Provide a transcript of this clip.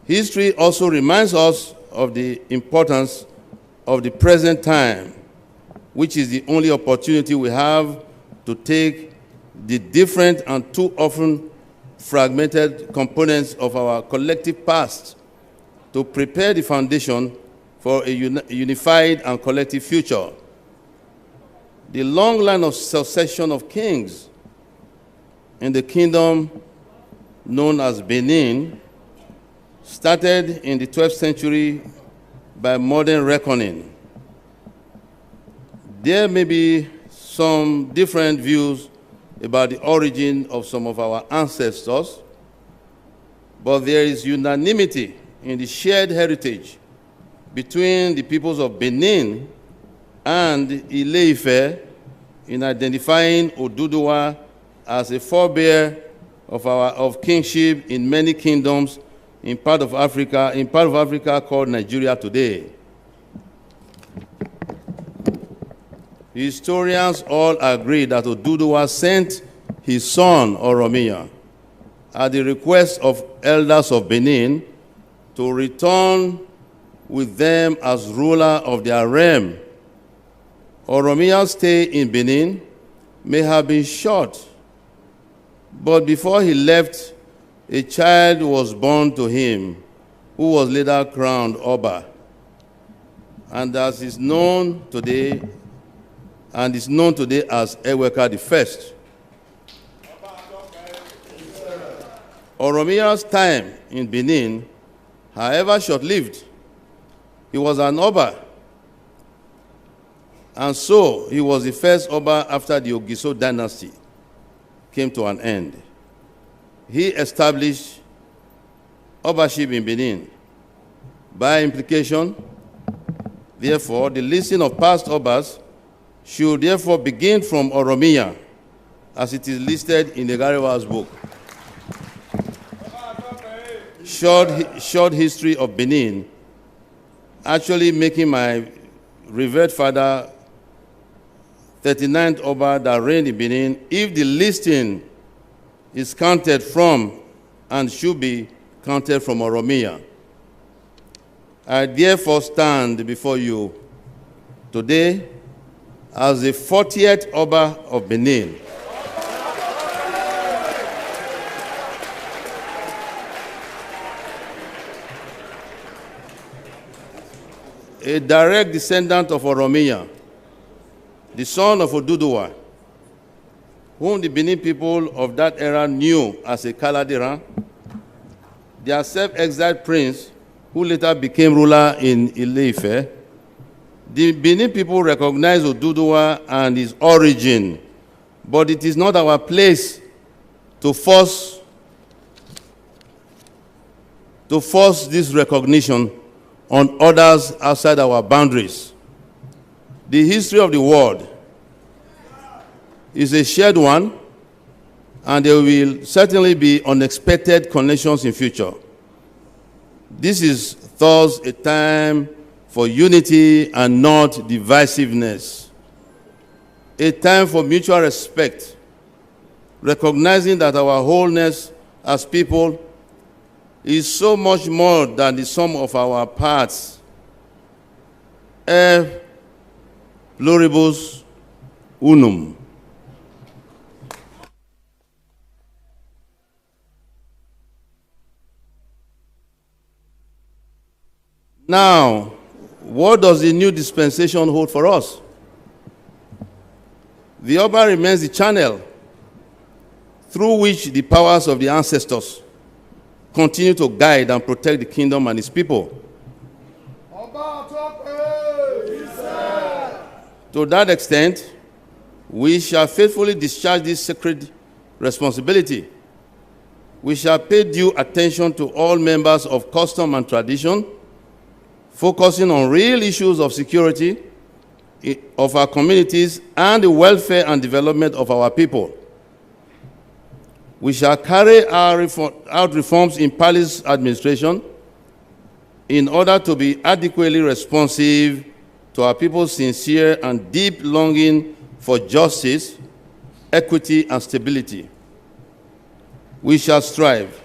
History also reminds us of the importance of the present time, which is the only opportunity we have to take the different and too often fragmented components of our collective past to prepare the foundation for a unified and collective future. The long line of succession of kings in the kingdom known as Benin started in the 12th century by modern reckoning. There may be some different views about the origin of some of our ancestors, but there is unanimity in the shared heritage between the peoples of Benin and Ile-Ife in identifying Oduduwa as a forebear of kingship in many kingdoms in part of Africa called Nigeria today. Historians all agree that Oduduwa sent his son Oromiyan at the request of elders of Benin to return with them as ruler of their realm. Oromiyan's stay in Benin may have been short, but before he left, a child was born to him who was later crowned Oba, and is known today as Eweka I. Oromiyan's time in Benin, however short-lived, he was an Oba, and so he was the first Oba after the Ogiso dynasty came to an end. He established Obaship in Benin. By implication, therefore, the listing of past Obas should therefore begin from Oromiyan, as it is listed in the Garewa's book. Short history of Benin, actually making my revered father 39th Oba that reigned in Benin, if the listing is counted from and should be counted from Oromiyan. I therefore stand before you today as the 40th Oba of Benin. A direct descendant of Oromiyan, the son of Oduduwa, whom the Benin people of that era knew as Ekaladerhan, their self-exiled prince, who later became ruler in Ile-Ife. The Benin people recognize Oduduwa and his origin, but it is not our place to force this recognition on others outside our boundaries. The history of the world is a shared one, and there will certainly be unexpected connections in future. This is thus a time for unity and not divisiveness, a time for mutual respect, recognizing that our wholeness as people is so much more than the sum of our parts. E pluribus unum. Now, what does the new dispensation hold for us? The Oba remains the channel through which the powers of the ancestors continue to guide and protect the kingdom and its people. To that extent, we shall faithfully discharge this sacred responsibility. We shall pay due attention to all members of custom and tradition, focusing on real issues of security of our communities and the welfare and development of our people. We shall carry out reforms in palace administration in order to be adequately responsive to our people's sincere and deep longing for justice, equity, and stability. We shall strive